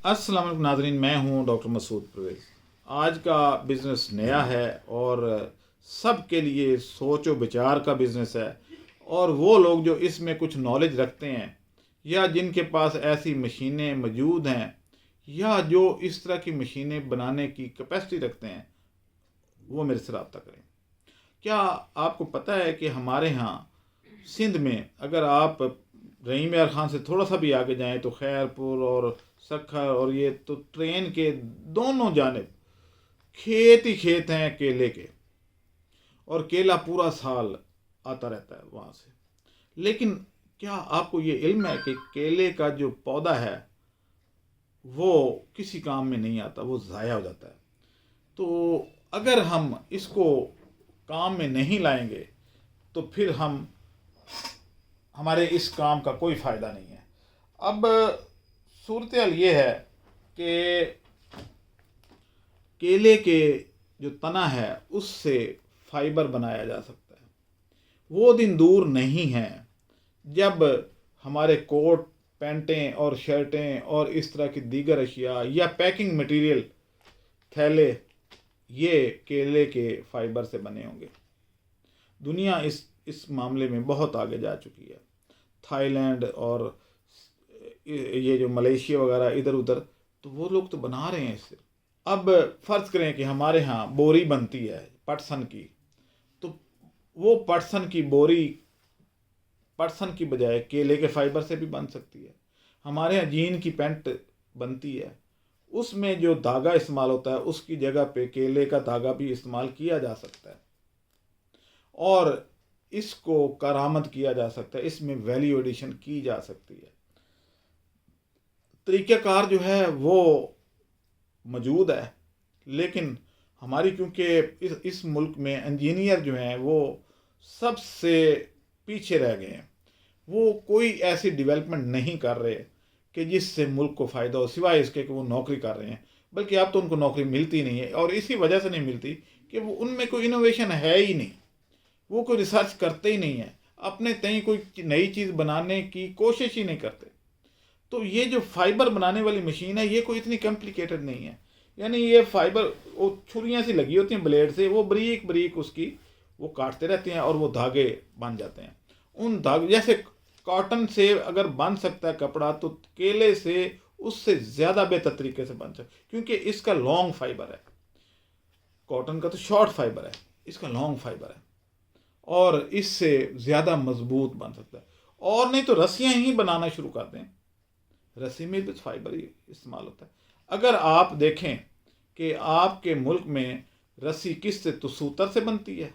अस्सलाम वालेकुम नाज़रीन, मैं हूं डॉक्टर मसूद परवेज़। आज का बिज़नेस नया है और सब के लिए सोच व विचार का बिज़नेस है। और वो लोग जो इसमें कुछ नॉलेज रखते हैं या जिनके पास ऐसी मशीनें मौजूद हैं या जो इस तरह की मशीनें बनाने की कैपेसिटी रखते हैं, वो मेरे से रब्ता करें। क्या आपको पता है कि हमारे यहाँ सिंध में अगर आप रहीम यार खान से थोड़ा सा भी आगे जाएं तो खैरपुर और सखर और ये तो ट्रेन के दोनों जानिब खेत ही खेत हैं केले के, और केला पूरा साल आता रहता है वहाँ से। लेकिन क्या आपको ये इल्म है कि केले का जो पौधा है वो किसी काम में नहीं आता, वो ज़ाया हो जाता है। तो अगर हम इसको काम में नहीं लाएंगे तो फिर हमारे इस काम का कोई फ़ायदा नहीं है। अब सूरत हाल ये है कि केले के जो तना है उससे फाइबर बनाया जा सकता है। वो दिन दूर नहीं है जब हमारे कोट पैंटें और शर्टें और इस तरह की दीगर अशिया या पैकिंग मटेरियल थैले ये केले के फाइबर से बने होंगे। दुनिया इस मामले में बहुत आगे जा चुकी है। थाईलैंड और ये जो मलेशिया वगैरह इधर उधर, तो वो लोग तो बना रहे हैं इससे। अब फ़र्ज़ करें कि हमारे यहाँ बोरी बनती है पटसन की, तो वो पटसन की बोरी पटसन की बजाय केले के फाइबर से भी बन सकती है। हमारे यहाँ जीन की पैंट बनती है, उसमें जो धागा इस्तेमाल होता है उसकी जगह पे केले का धागा भी इस्तेमाल किया जा सकता है और इसको करामत किया जा सकता है, इसमें वैल्यू एडिशन की जा सकती है। तरीक़ाकार जो है वो मौजूद है, लेकिन हमारी क्योंकि इस मुल्क में इंजीनियर जो हैं वो सबसे पीछे रह गए हैं। वो कोई ऐसी डेवलपमेंट नहीं कर रहे कि जिससे मुल्क को फ़ायदा हो, सिवाय इसके कि वो नौकरी कर रहे हैं। बल्कि अब तो उनको नौकरी मिलती नहीं है, और इसी वजह से नहीं मिलती कि वो उनमें कोई इनोवेशन है ही नहीं। वो कोई रिसर्च करते ही नहीं है, अपने तय कोई नई चीज़ बनाने की कोशिश ही नहीं करते। तो ये जो फाइबर बनाने वाली मशीन है ये कोई इतनी कॉम्प्लिकेटेड नहीं है। यानी ये फाइबर वो छुरियाँ सी लगी होती हैं ब्लेड से, वो बारीक बारीक उसकी वो काटते रहते हैं और वो धागे बन जाते हैं। उन धागे जैसे कॉटन से अगर बन सकता है कपड़ा, तो केले से उससे ज़्यादा बेहतर तरीके से बन सकता है, क्योंकि इसका लॉन्ग फाइबर है। कॉटन का तो शॉर्ट फाइबर है, इसका लॉन्ग फाइबर है और इससे ज़्यादा मजबूत बन सकता है। और नहीं तो रस्सियाँ ही बनाना शुरू कर दें, रस्सी में भी फाइबर ही इस्तेमाल होता है। अगर आप देखें कि आपके मुल्क में रस्सी किस से, तो सूतर से बनती है,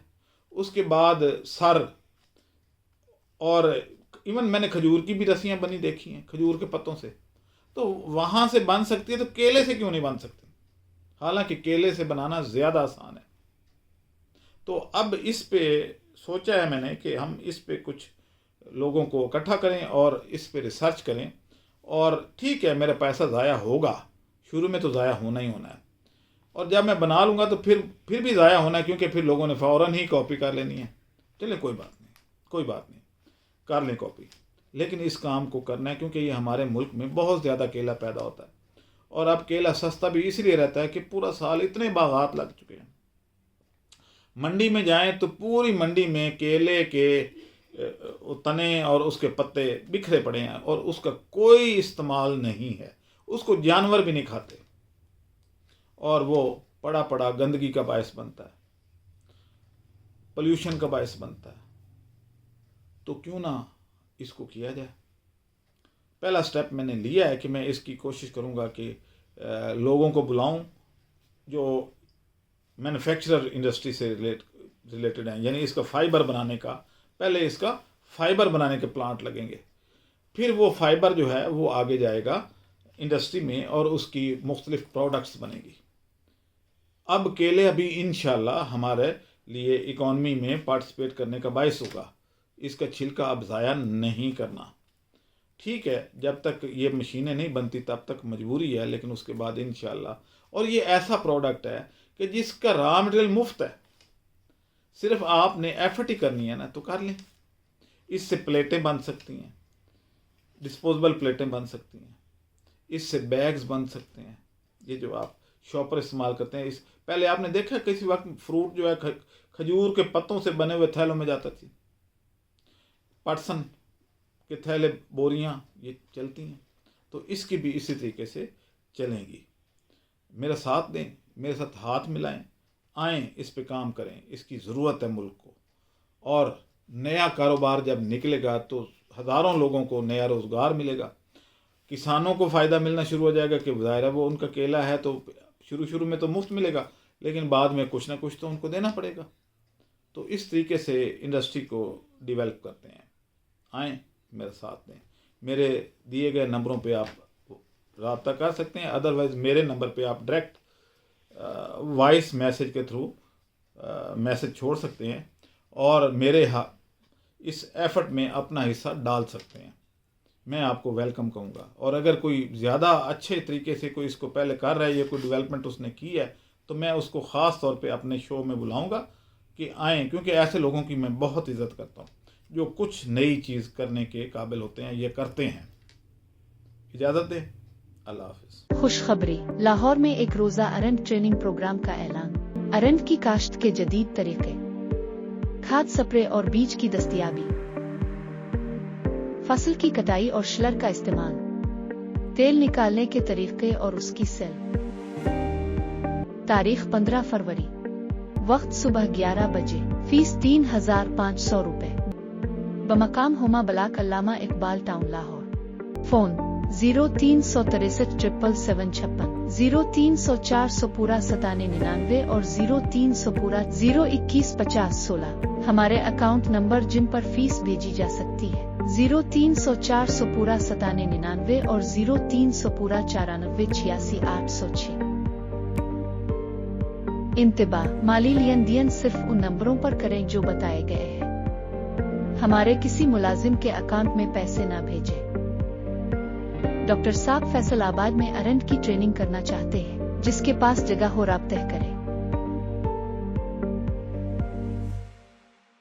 उसके बाद सर, और इवन मैंने खजूर की भी रस्सियाँ बनी देखी हैं, खजूर के पत्तों से। तो वहाँ से बन सकती है, तो केले से क्यों नहीं बन सकती? हालांकि केले से बनाना ज़्यादा आसान है। तो अब इस पे सोचा है मैंने कि हम इस पे कुछ लोगों को इकट्ठा करें और इस पे रिसर्च करें। और ठीक है, मेरा पैसा ज़ाया होगा, शुरू में तो ज़ाया होना ही होना है, और जब मैं बना लूँगा तो फिर भी ज़ाया होना है, क्योंकि फिर लोगों ने फ़ौरन ही कॉपी कर लेनी है। चलिए कोई बात नहीं, कोई बात नहीं, कर लें कॉपी, लेकिन इस काम को करना है क्योंकि ये हमारे मुल्क में बहुत ज़्यादा केला पैदा होता है। और अब केला सस्ता भी इसलिए रहता है कि पूरा साल इतने बागात लग चुके हैं। मंडी में जाएं तो पूरी मंडी में केले के तने और उसके पत्ते बिखरे पड़े हैं और उसका कोई इस्तेमाल नहीं है, उसको जानवर भी नहीं खाते, और वो पड़ा पड़ा गंदगी का बायस बनता है, पोल्यूशन का बायस बनता है। तो क्यों ना इसको किया जाए। पहला स्टेप मैंने लिया है कि मैं इसकी कोशिश करूँगा कि लोगों को बुलाऊं जो मैन्युफैक्चरर इंडस्ट्री से रिलेटेड हैं, यानी इसका फाइबर बनाने का, पहले इसका फाइबर बनाने के प्लांट लगेंगे, फिर वो फाइबर जो है वो आगे जाएगा इंडस्ट्री में और उसकी मुख्तलिफ प्रोडक्ट्स बनेगी। अब केले अभी इंशाल्लाह हमारे लिए इकॉनमी में पार्टिसिपेट करने का बायस होगा। इसका छिलका अब ज़ाया नहीं करना। ठीक है, जब तक ये मशीनें नहीं बनती तब तक मजबूरी है, लेकिन उसके बाद इंशाल्लाह। और ये ऐसा प्रोडक्ट है कि जिसका रॉ मटेरियल मुफ्त है, सिर्फ आपने एफर्ट ही करनी है ना, तो कर लें। इससे प्लेटें बन सकती हैं, डिस्पोजेबल प्लेटें बन सकती हैं, इससे बैग्स बन सकते हैं। ये जो आप शॉपर इस्तेमाल करते हैं, इस पहले आपने देखा किसी वक्त फ्रूट जो है खजूर के पत्तों से बने हुए थैलों में जाता थी, पटसन के थैले, बोरियां ये चलती हैं, तो इसकी भी इसी तरीके से चलेंगी। मेरा साथ दें, मेरे साथ हाथ मिलाएं, आएँ, इस पे काम करें, इसकी ज़रूरत है मुल्क को। और नया कारोबार जब निकलेगा तो हज़ारों लोगों को नया रोज़गार मिलेगा, किसानों को फ़ायदा मिलना शुरू हो जाएगा कि ज़ाहिर है वो उनका केला है तो शुरू में तो मुफ्त मिलेगा, लेकिन बाद में कुछ ना कुछ तो उनको देना पड़ेगा। तो इस तरीके से इंडस्ट्री को डेवलप करते हैं। आएँ, मेरा साथ दें। मेरे दिए गए नंबरों पे आप रब्ता कर सकते हैं, अदरवाइज़ मेरे नंबर पे आप डायरेक्ट वॉइस मैसेज के थ्रू मैसेज छोड़ सकते हैं और मेरे इस एफर्ट में अपना हिस्सा डाल सकते हैं। मैं आपको वेलकम कहूँगा। और अगर कोई ज़्यादा अच्छे तरीके से कोई इसको पहले कर रहा है या कोई डेवलपमेंट उसने की है तो मैं उसको ख़ास तौर पे अपने शो में बुलाऊँगा कि आएँ, क्योंकि ऐसे लोगों की मैं बहुत इज़्ज़त करता हूँ जो कुछ नई चीज़ करने के काबिल होते हैं, ये करते हैं। इजाज़त दें, अल्लाह हाफ़िज़। खुशखबरी, लाहौर में एक रोज़ा अरंड ट्रेनिंग प्रोग्राम का ऐलान। अरंड की काश्त के जदीद तरीके, खाद स्प्रे और बीज की दस्तयाबी, फसल की कटाई और शिलर का इस्तेमाल, तेल निकालने के तरीके और उसकी सेल। तारीख 15 फरवरी, वक्त सुबह 11 बजे, फीस 3500 रुपए। बमकाम हुमा ब्लॉक अल्लामा इकबाल टाउन लाहौर। फोन 0363 77756, 0304 पूरा 9799 और 0300 पूरा 021 50 16 हमारे अकाउंट नंबर जिन पर फीस भेजी जा सकती है 0304 पूरा 9799 और 0300 पूरा 94 86 806। इंतबा, माली लेन देन सिर्फ उन नंबरों पर करें जो बताए गए हैं। हमारे किसी मुलाजिम के अकाउंट में पैसे ना भेजें। डॉक्टर साहब फैसलाबाद में अरंड की ट्रेनिंग करना चाहते हैं, जिसके पास जगह हो राब्ता करें।